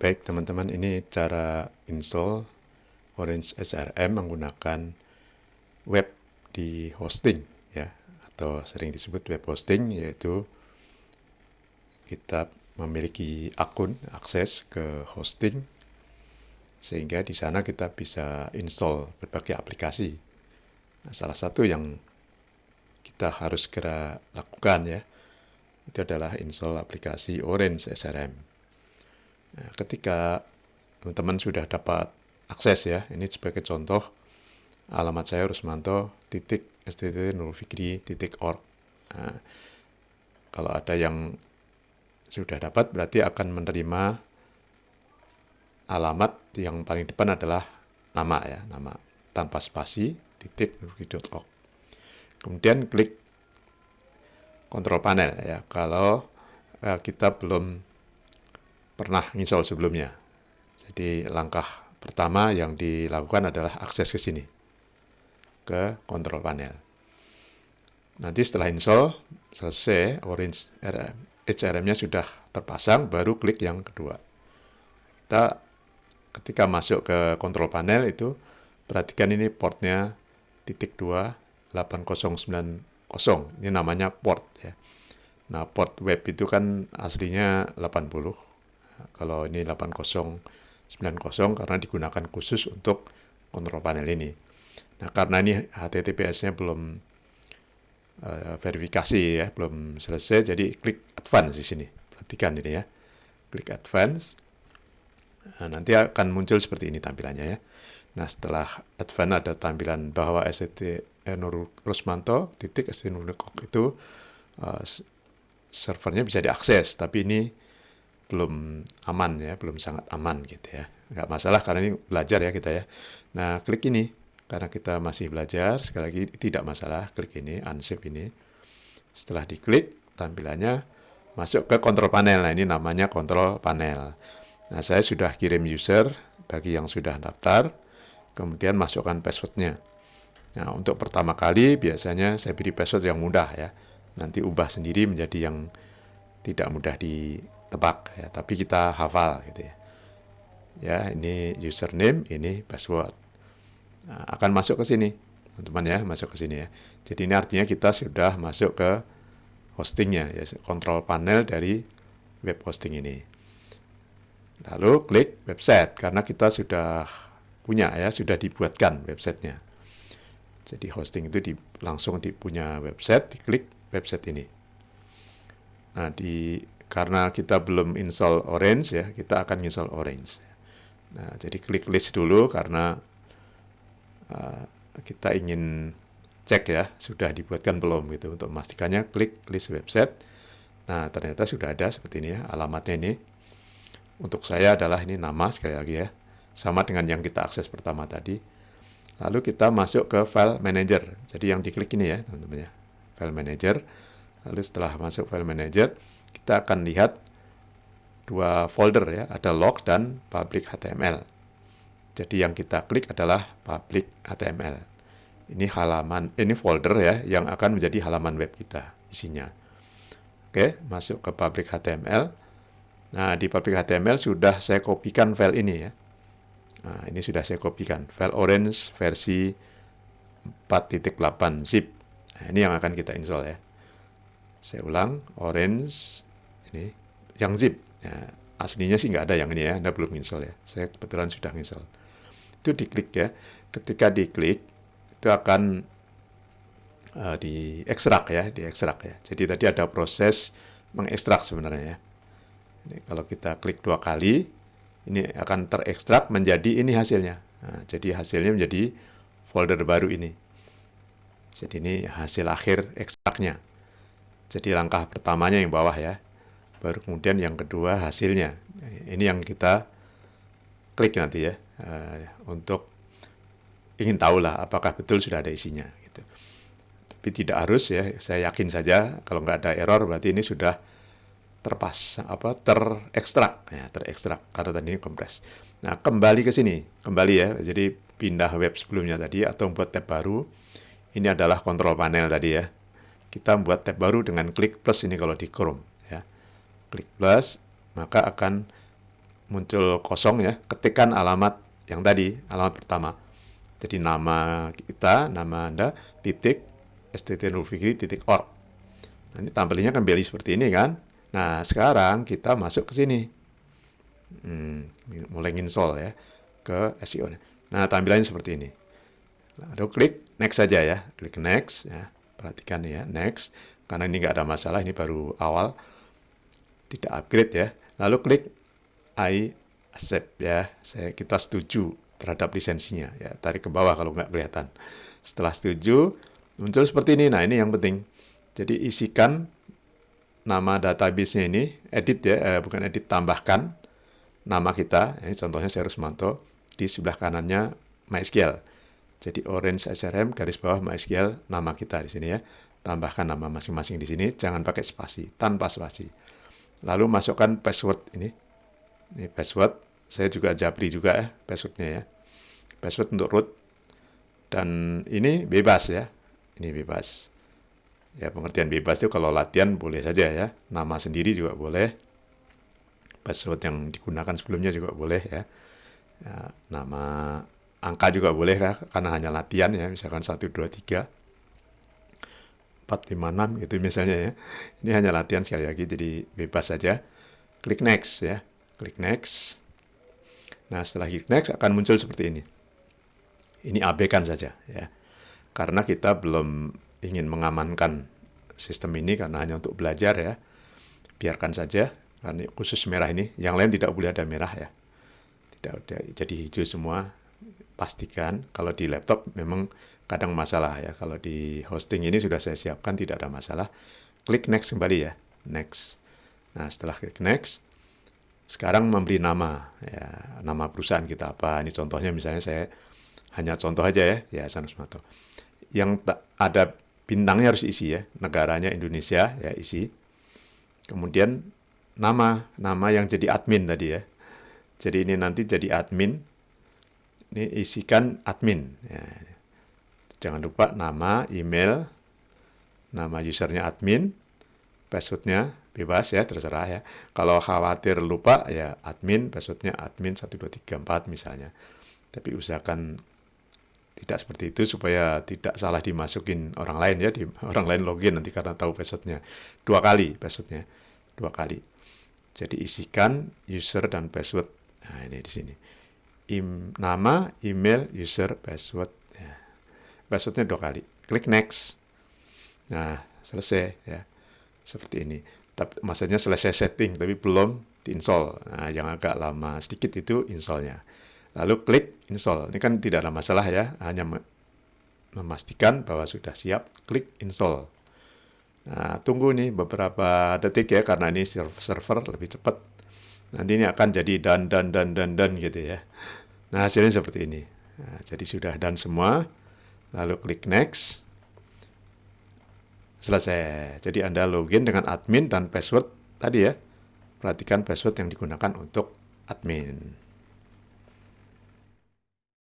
Baik teman-teman, ini cara install Orange SRM menggunakan web di hosting ya, atau sering disebut web hosting, yaitu kita memiliki akun akses ke hosting sehingga di sana kita bisa install berbagai aplikasi. Nah, salah satu yang kita harus segera lakukan ya, itu adalah install aplikasi Orange SRM. Nah, ketika teman-teman sudah dapat akses ya, ini sebagai contoh, alamat saya rusmanto.stt.nurfikri.org. Nah, kalau ada yang sudah dapat, berarti akan menerima alamat yang paling depan adalah nama ya, nama tanpa spasi, .nurfikri.org. Kemudian klik kontrol panel ya, kalau kita belum pernah install sebelumnya. Jadi langkah pertama yang dilakukan adalah akses ke sini, ke kontrol panel. Nanti setelah install selesai, Orange HRM-nya sudah terpasang, baru klik yang kedua. Kita ketika masuk ke kontrol panel itu, perhatikan ini portnya .28090. Ini namanya port ya. Nah, port web itu kan aslinya 80. Kalau ini 8090 karena digunakan khusus untuk kontrol panel ini. Nah, karena ini HTTPS-nya belum verifikasi ya, belum selesai, jadi klik advance di sini. Perhatikan ini ya. Klik advance. Nah, nanti akan muncul seperti ini tampilannya ya. Nah, setelah advance ada tampilan bahwa rusmanto.stt.nurfikri.org itu servernya bisa diakses, tapi ini belum aman ya, belum sangat aman gitu ya. Nggak masalah karena ini belajar ya kita ya. Nah, klik ini karena kita masih belajar, sekali lagi tidak masalah, klik ini, unsave ini. Setelah diklik, tampilannya masuk ke kontrol panel. Nah, ini namanya kontrol panel. Nah, saya sudah kirim user bagi yang sudah daftar, kemudian masukkan passwordnya. Nah, untuk pertama kali biasanya saya beri password yang mudah ya. Nanti ubah sendiri menjadi yang tidak mudah ditebak ya, tapi kita hafal gitu ya. Ya, ini username, ini password. Nah, akan masuk ke sini, teman-teman ya, masuk ke sini ya. Jadi ini artinya kita sudah masuk ke hostingnya ya, kontrol panel dari web hosting ini. Lalu klik website karena kita sudah punya ya, sudah dibuatkan websitenya. Jadi hosting itu langsung punya website, diklik website ini. Nah, karena kita belum install Orange ya, kita akan install Orange. Nah, jadi klik list dulu karena kita ingin cek ya, sudah dibuatkan belum gitu. Untuk memastikannya klik list website. Nah, ternyata sudah ada seperti ini ya, alamatnya ini. Untuk saya adalah ini nama sekali lagi ya, sama dengan yang kita akses pertama tadi. Lalu kita masuk ke file manager. Jadi yang diklik ini ya teman-teman ya, file manager. Lalu setelah masuk file manager, kita akan lihat dua folder ya, ada log dan public HTML. Jadi yang kita klik adalah public HTML. Ini folder ya, yang akan menjadi halaman web kita isinya. Oke, masuk ke public HTML. Nah, di public HTML sudah saya kopikan file ini ya. Nah, ini sudah saya kopikan, file Orange versi 4.8 zip. Nah, ini yang akan kita install ya. Saya ulang, Orange ini yang zip. Ya, aslinya sih nggak ada yang ini ya, Anda belum install ya. Saya kebetulan sudah install. Itu diklik ya. Ketika diklik, itu akan diekstrak ya. Jadi tadi ada proses mengekstrak sebenarnya ya. Ini kalau kita klik 2 kali, ini akan terekstrak menjadi ini hasilnya. Nah, jadi hasilnya menjadi folder baru ini. Jadi ini hasil akhir ekstraknya. Jadi langkah pertamanya yang bawah ya. Baru kemudian yang kedua hasilnya. Ini yang kita klik nanti ya. Untuk ingin tahu lah apakah betul sudah ada isinya. Gitu. Tapi tidak harus ya. Saya yakin saja kalau nggak ada error berarti ini sudah terekstrak ya, karena tadi ini kompres. Nah, kembali ke sini, ya. Jadi pindah web sebelumnya tadi atau membuat tab baru. Ini adalah kontrol panel tadi ya. Kita membuat tab baru dengan klik plus ini kalau di Chrome ya. Klik plus, maka akan muncul kosong ya, ketikkan alamat yang tadi, alamat pertama. Jadi nama kita, nama Anda, titik, sttnurfikri.org. Nanti tampilannya kan beli seperti ini kan. Nah, sekarang kita masuk ke sini. Mulai install ya, ke SEO. Nah, tampilannya seperti ini. Lalu klik next saja ya, klik next ya. Perhatikan ya, next. Karena ini nggak ada masalah, ini baru awal. Tidak upgrade ya. Lalu klik I accept ya. Kita setuju terhadap lisensinya ya. Tarik ke bawah kalau nggak kelihatan. Setelah setuju, muncul seperti ini. Nah, ini yang penting. Jadi isikan nama database-nya ini, edit ya, bukan edit, tambahkan nama kita. Ini contohnya saya Rusmanto, di sebelah kanannya MySQL. Jadi orange SRM garis bawah MySQL, nama kita di sini ya. Tambahkan nama masing-masing di sini, jangan pakai spasi, tanpa spasi. Lalu masukkan password ini. Ini password, saya juga Japri juga ya, passwordnya ya. Password untuk root. Dan ini bebas ya, ini bebas. Ya, pengertian bebas itu kalau latihan boleh saja ya. Nama sendiri juga boleh. Password yang digunakan sebelumnya juga boleh ya. Ya, nama angka juga boleh ya, karena hanya latihan ya. Misalkan 1, 2, 3, 4, 5, 6 gitu misalnya ya. Ini hanya latihan sekali lagi, jadi bebas saja. Klik next ya. Klik next. Nah, setelah klik next akan muncul seperti ini. Ini abaikan saja ya. Karena kita belum ingin mengamankan sistem ini karena hanya untuk belajar ya. Biarkan saja, karena khusus merah ini. Yang lain tidak boleh ada merah ya. Tidak jadi hijau semua. Pastikan kalau di laptop memang kadang masalah ya. Kalau di hosting ini sudah saya siapkan, tidak ada masalah. Klik next kembali ya. Next. Nah, setelah klik next, sekarang memberi nama ya, nama perusahaan kita apa. Ini contohnya misalnya saya hanya contoh aja ya, Yayasan Rusmanto. Yang ada bintangnya harus isi ya, negaranya Indonesia ya, isi. Kemudian nama yang jadi admin tadi ya. Jadi ini nanti jadi admin. Ini isikan admin ya. Jangan lupa nama, email, nama usernya admin, passwordnya bebas ya, terserah ya. Kalau khawatir lupa ya admin, passwordnya admin 1, 2, 3, 4 misalnya. Tapi usahakan tidak seperti itu supaya tidak salah dimasukin orang lain ya, orang lain login nanti karena tahu passwordnya. 2 kali passwordnya, 2 kali. Jadi isikan user dan password. Nah, ini di sini. Nama, email, user, password. Ya. Passwordnya 2 kali. Klik next. Nah, selesai ya. Seperti ini. Tapi maksudnya selesai setting, tapi belum diinstal. Nah, yang agak lama sedikit itu installnya. Lalu klik install. Ini kan tidak ada masalah ya, hanya memastikan bahwa sudah siap, klik install. Nah, tunggu nih beberapa detik ya, karena ini server lebih cepat. Nanti ini akan jadi dan gitu ya. Nah, hasilnya seperti ini. Nah, jadi sudah done semua. Lalu klik next. Selesai. Jadi Anda login dengan admin dan password tadi ya. Perhatikan password yang digunakan untuk admin.